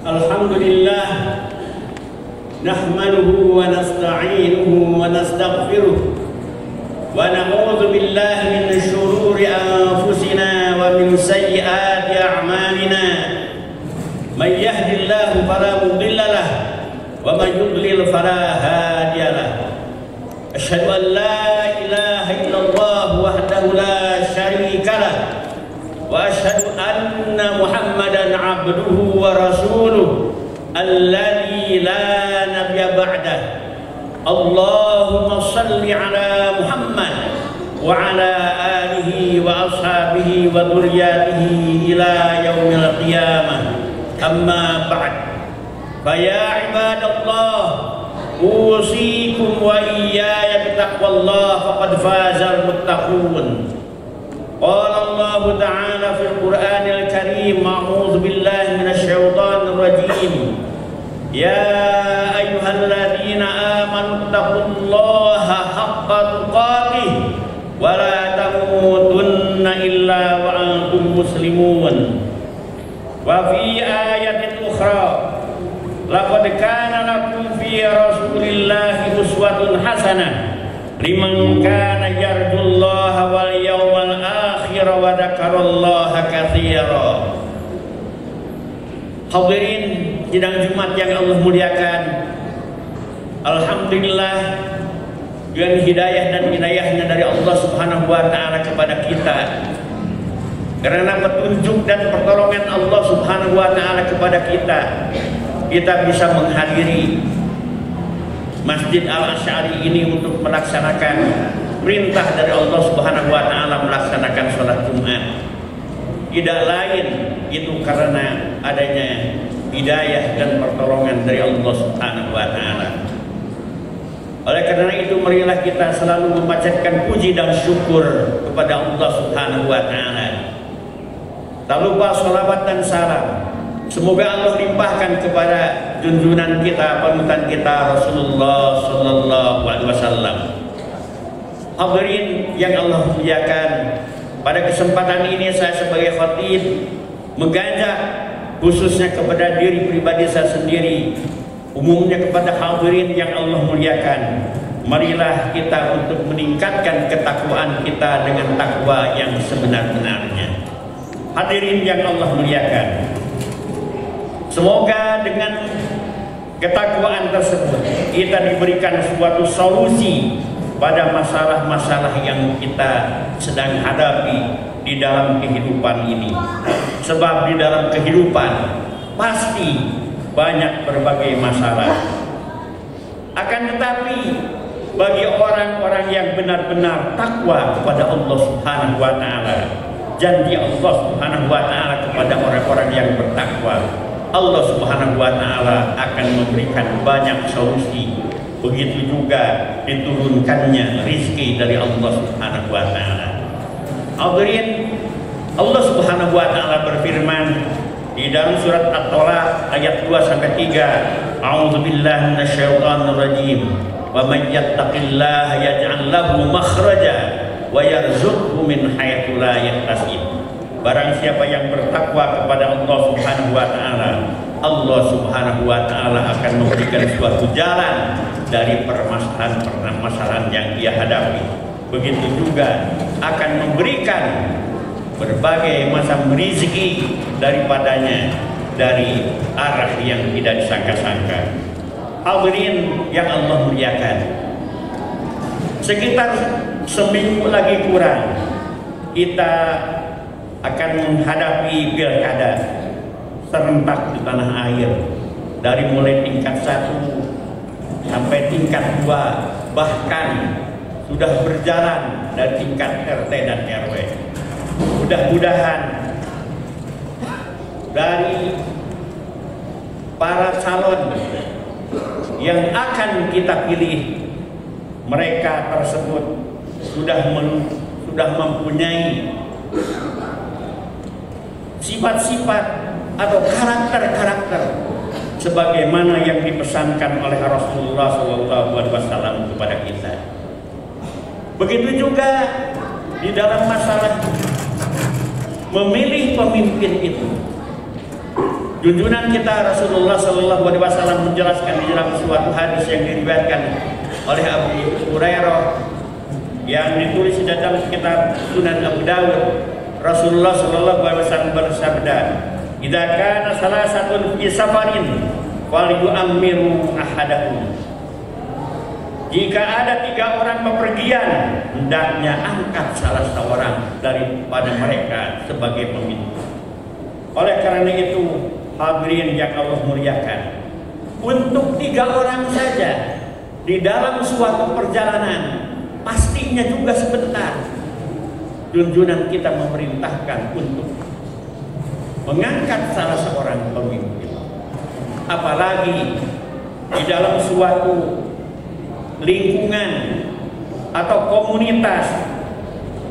Alhamdulillah nahmaduhu wa nasta'inuhu wa nastaghfiruh wa na'udzu billahi min syururi anfusina wa min sayyiati a'malina. May yahdihillahu fala mudilla lahu wa may yudlil fala hadiya lahu. Asyhadu an la ilaha illallah wahdahu la syarika lahu wa asyhadu anna Muhammadan abduhu wa rasuluh alladzi la nabiyya ba'dah. Allahumma shalli ala Muhammad wa ala alihi wa ashabihi wa dzurriyyatihi ila yaumil qiyamah. Amma ba'd. Fa ya ibadallah, usikum wa iyaya bittaqwallah faqad fazal muttaqun. Qala Allah Ta'ala fil Qur'anil Karim, a'udzu billahi minasy syaithanir rajim. Ya ayyuhalladzina amanu taqullaha haqqa tuqatih wa la tamutunna illa wa antum muslimun. Wa fi ayatin ukhra, laqad kana lakum fi rasulillahi uswatun hasanah liman kana yarjullaha wal yawmal akhir wa dzakarallaha katsira. Hadirin sidang Jumat yang Allah muliakan, alhamdulillah dengan hidayah dan inayahnya dari Allah Subhanahu wa taala kepada kita, karena petunjuk dan pertolongan Allah Subhanahu wa taala kepada kita bisa menghadiri Masjid Al-Asy'ari ini untuk melaksanakan perintah dari Allah Subhanahu wa taala melaksanakan sholat Jumat. Tidak lain itu karena adanya hidayah dan pertolongan dari Allah Subhanahu wa taala. Oleh karena itu marilah kita selalu memanjatkan puji dan syukur kepada Allah Subhanahu wa taala. Tak lupa sholawat dan salam semoga Allah limpahkan kepada junjungan kita, panutan kita Rasulullah sallallahu alaihi wasallam. Hadirin yang Allah muliakan, pada kesempatan ini saya sebagai khatib mengajak khususnya kepada diri pribadi saya sendiri, umumnya kepada hadirin yang Allah muliakan, marilah kita untuk meningkatkan ketakwaan kita dengan takwa yang sebenar-benarnya. Hadirin yang Allah muliakan, semoga dengan ketakwaan tersebut kita diberikan suatu solusi pada masalah-masalah yang kita sedang hadapi di dalam kehidupan ini. Sebab di dalam kehidupan pasti banyak berbagai masalah. Akan tetapi bagi orang-orang yang benar-benar takwa kepada Allah Subhanahu wa taala, janji Allah Subhanahu wa taala kepada orang-orang yang bertakwa, Allah Subhanahu wa taala akan memberikan banyak solusi. Begitu juga diturunkannya rizki dari Allah Subhanahu wa taala. Hadirin, Allah Subhanahu wa taala berfirman di dalam surat At-Talaq ayat 2 sampai 3, A'udzubillahi minasyaitonir rajim. Wa may yattaqillaha yaj'al lahu makhraja wa yarzuqhu min haitsu la yahtasib. Barang siapa yang bertakwa kepada Allah Subhanahu wa taala, Allah Subhanahu wa taala akan memberikan suatu jalan dari permasalahan yang dia hadapi. Begitu juga akan memberikan berbagai macam rezeki daripadanya dari arah yang tidak disangka-sangka. Hadirin yang Allah muliakan, sekitar seminggu lagi kurang kita akan menghadapi pilkada serentak di tanah air, dari mulai tingkat 1 sampai tingkat 2, bahkan sudah berjalan dari tingkat RT dan RW. Mudah-mudahan dari para calon yang akan kita pilih, mereka tersebut sudah mempunyai sifat-sifat atau karakter-karakter sebagaimana yang dipesankan oleh Rasulullah SAW kepada kita. Begitu juga di dalam masalah memilih pemimpin itu, Junjungan kita Rasulullah Shallallahu Alaihi Wasallam menjelaskan di dalam suatu hadis yang diriwayatkan oleh Abu Hurairah yang ditulis di dalam kitab Sunan Abu Dawud. Rasulullah Shallallahu Alaihi Wasallam bersabda, "Idza kana salasatun fi safarin falyu'ammiru ahadahum." Jika ada 3 orang bepergian, hendaknya angkat salah seorang daripada mereka sebagai pemimpin. Oleh karena itu, hadirin yang Allah muliakan, untuk 3 orang saja di dalam suatu perjalanan, pastinya juga sebentar, junjungan kita memerintahkan untuk mengangkat salah seorang pemimpin. Apalagi di dalam suatu lingkungan atau komunitas,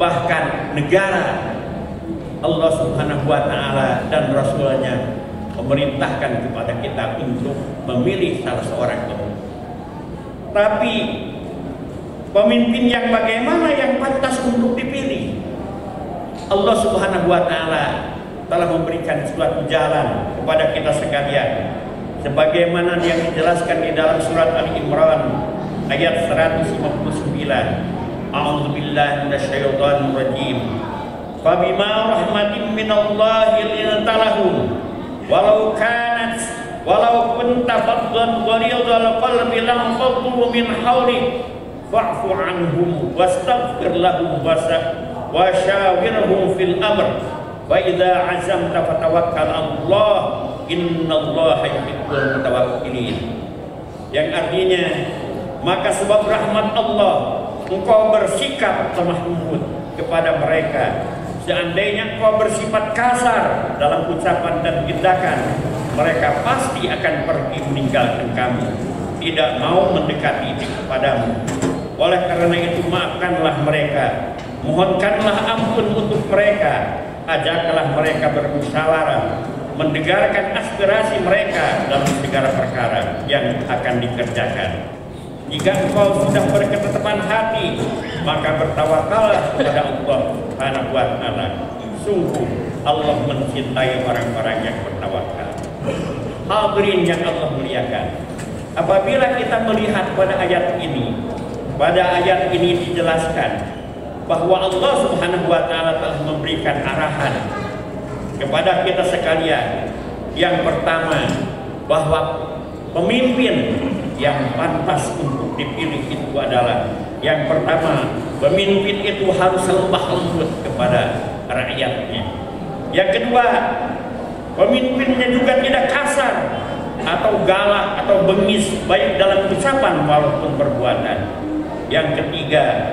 bahkan negara, Allah Subhanahu wa Ta'ala dan Rasulnya memerintahkan kepada kita untuk memilih salah seorang pemimpin. Tapi pemimpin yang bagaimana yang pantas untuk dipilih? Allah Subhanahu wa Ta'ala telah memberikan suatu jalan kepada kita sekalian, sebagaimana yang dijelaskan di dalam surat Ali Imran ayat 159. A'udzu billahi minasyaitonir rajim. Fabima rahmatin minallahi lintalahum walau kunta faddan ghalidhal qalbi lam faddu min hawlik fa'fu anhum wastaghfir lahum wa syawirhum fil amr wa idza azamta fatawakkal 'Allah innallaha yuhibbul mutawakkilin. Yang artinya, maka sebab rahmat Allah engkau bersikap lemah lembut kepada mereka. Seandainya engkau bersifat kasar dalam ucapan dan tindakan, mereka pasti akan pergi meninggalkan kamu, tidak mau mendekati kepadamu. Oleh karena itu, maafkanlah mereka, mohonkanlah ampun untuk mereka, ajaklah mereka bermusyawarah, mendengarkan aspirasi mereka dalam segala perkara yang akan dikerjakan. Jika engkau sudah berketetapan hati, maka bertawakallah kepada Allah Subhanahu wa Ta'ala. Sungguh Allah mencintai orang-orang yang bertawakal. Hadirin yang Allah muliakan, apabila kita melihat pada ayat ini dijelaskan bahwa Allah Subhanahu wa Ta'ala telah memberikan arahan kepada kita sekalian. Yang pertama, bahwa pemimpin yang pantas untuk dipilih itu adalah, yang pertama, pemimpin itu harus lembah lembut kepada rakyatnya. Yang kedua, pemimpinnya juga tidak kasar atau galak atau bengis, baik dalam ucapan maupun perbuatan. Yang ketiga,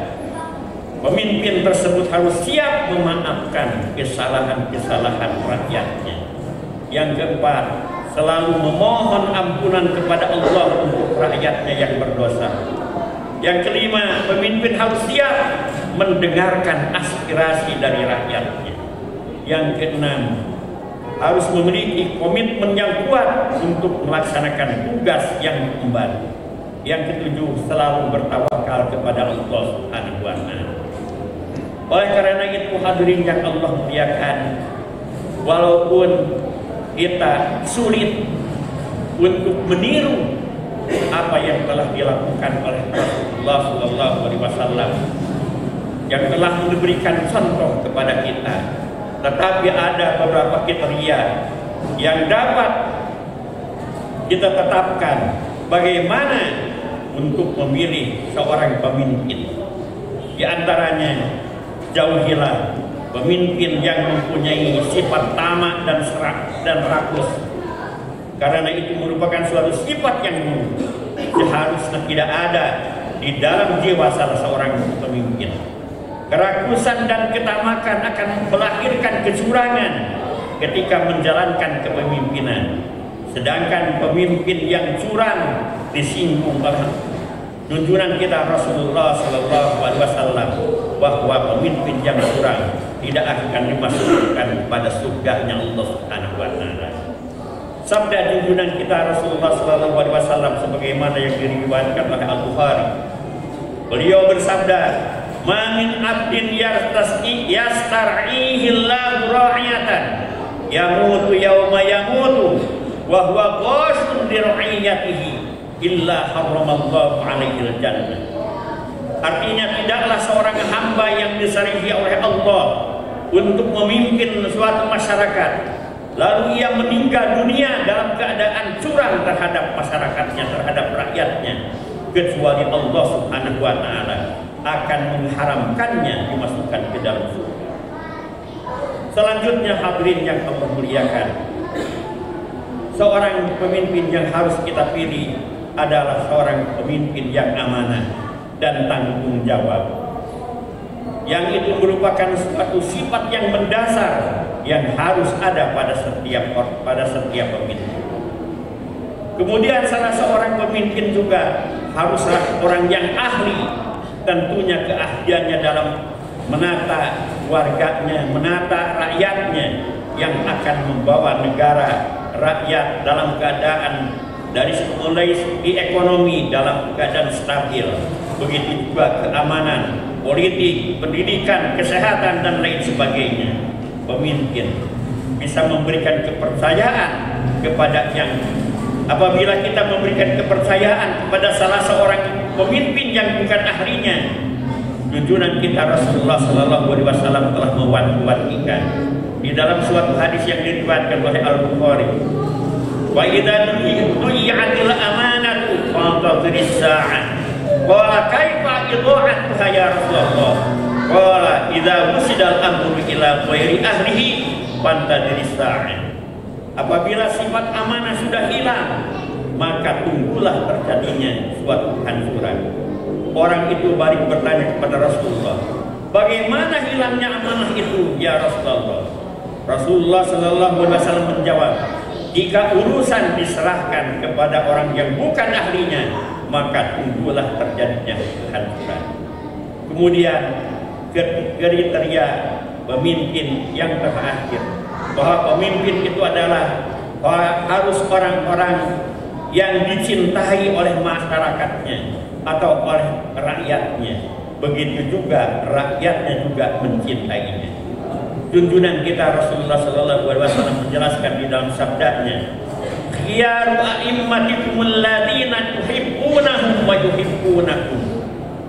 pemimpin tersebut harus siap memaafkan kesalahan-kesalahan rakyatnya. Yang keempat, selalu memohon ampunan kepada Allah untuk rakyatnya yang berdosa. Yang kelima, pemimpin harus siap mendengarkan aspirasi dari rakyatnya. Yang keenam, harus memiliki komitmen yang kuat untuk melaksanakan tugas yang diemban. Yang ketujuh, selalu bertawakal kepada Allah Subhanahu wa Ta'ala. Oleh karena itu, hadirin yang Allah muliakan, walaupun kita sulit untuk meniru apa yang telah dilakukan oleh Rasulullah Sallallahu Alaihi Wasallam yang telah memberikan contoh kepada kita, tetapi ada beberapa kriteria yang dapat kita tetapkan bagaimana untuk memilih seorang pemimpin. Di antaranya, jauhilah pemimpin yang mempunyai sifat tamak dan rakus, karena itu merupakan suatu sifat yang seharusnya tidak ada di dalam jiwa salah seorang pemimpin. Kerakusan dan ketamakan akan melahirkan kecurangan ketika menjalankan kepemimpinan. Sedangkan pemimpin yang curang disinggung oleh junjungan kita Rasulullah Sallallahu Alaihi Wasallam, bahwa pemimpin yang curang tidak akan dimasukkan pada surganya Allah Subhanahu wa Ta'ala. Sabda junjungan kita Rasulullah Sallallahu Alaihi Wasallam sebagaimana yang diriwayatkan oleh Al-Bukhari. Beliau bersabda, "Ma min abdin yastar'ihi Allahu ra'iyatan yamutu yauma yamutu wa huwa qasun li ra'iyatihi illa harramallahu alaihi al-jannah. Artinya tidaklah seorang hamba yang disarifi oleh Allah untuk memimpin suatu masyarakat lalu ia meninggal dunia dalam keadaan curang terhadap masyarakatnya, terhadap rakyatnya, kecuali Allah Subhanahu wa taala akan mengharamkannya dimasukkan ke dalam surga. Selanjutnya hadirin yang Allah muliakan, seorang pemimpin yang harus kita pilih adalah seorang pemimpin yang amanah dan tanggung jawab. Yang itu merupakan suatu sifat yang mendasar yang harus ada pada setiap pemimpin. Kemudian salah seorang pemimpin juga haruslah orang yang ahli, tentunya keahliannya dalam menata warganya, menata rakyatnya yang akan membawa negara rakyat dalam keadaan dari mulai segi ekonomi dalam keadaan stabil, begitu juga keamanan, politik, pendidikan, kesehatan dan lain sebagainya. Pemimpin bisa memberikan kepercayaan kepada yang apabila kita memberikan kepercayaan kepada salah seorang pemimpin yang bukan ahlinya, junjungan kita Rasulullah Sallallahu Alaihi Wasallam telah mewanti-wantikan di dalam suatu hadis yang diriwayatkan oleh Al-Bukhari, wa idza du'iyatil amanatu fantadhiris sa'ah. Qala kaifa idha'atuha ya Rasulullah? Qala idza wusidal amru ila ghairi ahlihi fantadhiris sa'ah. Apabila sifat amanah sudah hilang, maka tunggulah terjadinya suatu kehancuran. Orang itu balik bertanya kepada Rasulullah, bagaimana hilangnya amanah itu ya Rasulullah? Rasulullah Sallallahu Alaihi Wasallam menjawab, jika urusan diserahkan kepada orang yang bukan ahlinya, maka tunggulah terjadinya kehancuran. Kemudian kriteria pemimpin yang terakhir, bahwa pemimpin itu adalah harus orang-orang yang dicintai oleh masyarakatnya atau oleh rakyatnya. Begitu juga rakyatnya juga mencintainya. Junjungan kita Rasulullah Sallallahu Alaihi Wasallam menjelaskan di dalam sabdanya, khiyaru a'immatikum alladziina tuhibbunahum wa yuhibbunakum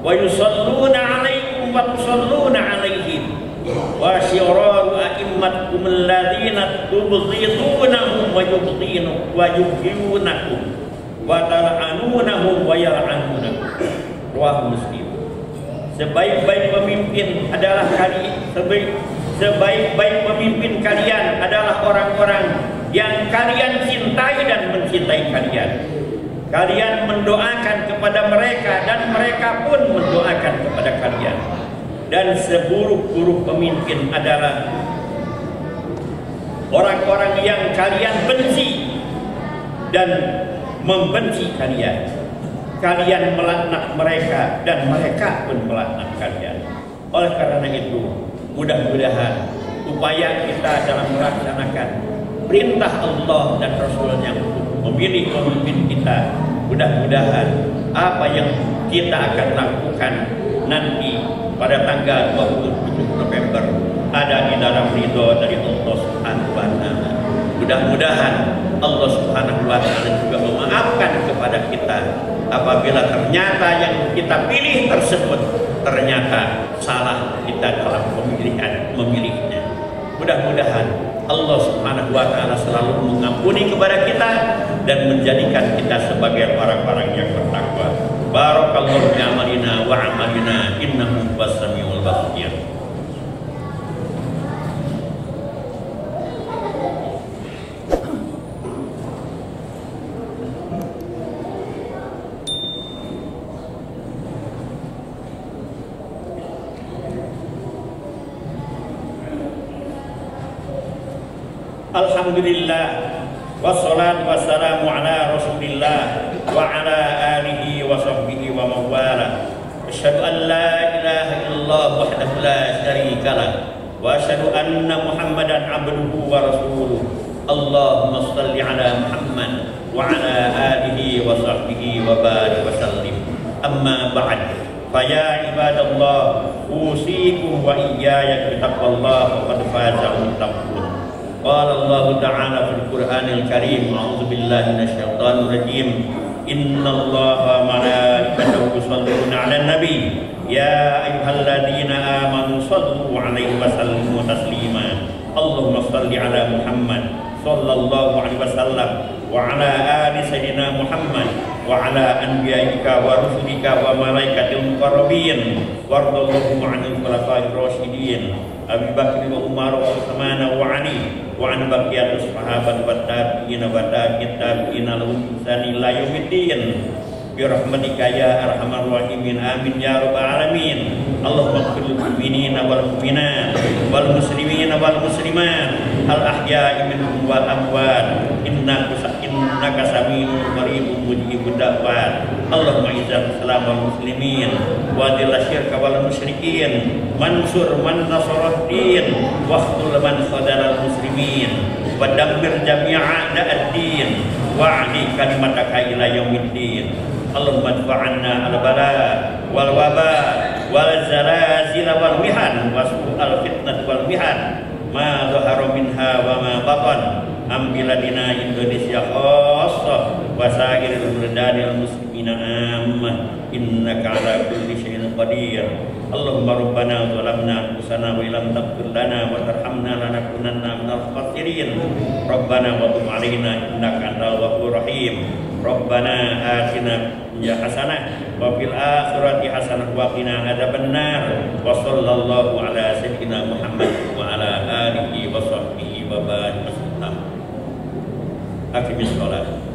wa yusalluna 'alaikum wa tusalluna 'alaihim wa syiraru a'immatikum alladziina tubghidunahum wa yubghidunakum wa tal'anunahum wa yal'anunakum. Rawahu Muslim. Sebaik-baik pemimpin adalah sebaik-baik pemimpin kalian adalah orang-orang yang kalian cintai dan mencintai kalian. Kalian mendoakan kepada mereka dan mereka pun mendoakan kepada kalian. Dan seburuk-buruk pemimpin adalah orang-orang yang kalian benci dan membenci kalian. Kalian melaknat mereka dan mereka pun melaknat kalian. Oleh karena itu, mudah-mudahan upaya kita dalam melaksanakan perintah Allah dan Rasulnya untuk memilih pemimpin kita, mudah-mudahan apa yang kita akan lakukan nanti pada tanggal 27 November ada di dalam ridho dari Allah Subhanahu wa taala. Mudah-mudahan Allah Subhanahu wa taala juga memaafkan kepada kita apabila ternyata yang kita pilih tersebut ternyata salah kita dalam memilihnya. Mudah-mudahan Allah Subhanahu wa taala selalu mengampuni kepada kita dan menjadikan kita sebagai orang-orang yang bertakwa. Barakallahu fi amalina wa amalina innahu was-sami'ul basir. Alhamdulillah wassalatu wassalamu ala Rasulillah wa ala alihi wa sahbihi wa mawala. Asyhadu an la ilaha illallah wahdahu la syarika lah wa asyhadu anna Muhammadan abduhu wa rasuluh. Allahumma shalli ala Muhammad wa ala alihi wa sahbihi wa barik wa sallim. Amma ba'd. Fa ya ibadallah usikum wa iyaya bi taqwallah wa qad faza muttaqun. Qala Allah Ta'ala fil Qur'anil Karim, a'udzu billahi minasyaitonir rajim. Innallaha wa malaikatahu yusholluna 'alan nabi. Ya ayyuhalladzina amanu shallu 'alaihi wa sallimu taslima. Allahumma shalli 'ala Muhammad sallallahu alaihi wasallam wa 'ala ali sayyidina Muhammad wa 'ala anbiya'ika wa rusulika wa malaikatil muqarrabin wardallahu 'anil khulafa'ir rasyidin Abi Bakr wa Umar wa Utsman wa Ali wa an baqiyatus sahabat wa tabi'in wa tabi'in lahum bi ihsan ila yaumiddin bi rahmatika ya arhamar rahimin amin ya rabbal alamin. Allahumma ighfir lil mu'minina wal mu'minat wal muslimina wal muslimat al ahya'i minhum wal amwat innaka sami'un qaribun mujibud da'wat. Allahumma izzil islam wal muslimin wa adil syirka wal musyrikin mansur man nasarad din wa khudul man khadalal muslimin wa dammir jami'a a'da'ad-din wa 'ali kalimataka ila yaumiddin. Allahumma dfa'anna al-bala wal waba wal zalazil wal mihan wa su'al fitnah wal mihan ma dhahara minha wa ma batan am biladina Indonesia khassah wa sa'iril buldanil muslimina amma innaka ala kulli syai'in qadir. Allahumma rabbana zalamna anfusana wa illam taghfir lana wa tarhamna lanakunanna minal khasirin. Rabbana wa tub 'alaina innaka antal ghafurur rahim. Rabbana atina ya hasanah wa fil akhirati hasanah wa qina adzabannar. Wa sallallahu ala sayyidina Muhammad wa ala alihi wa sahbihi wa barik wasallam. Aqimis shalah.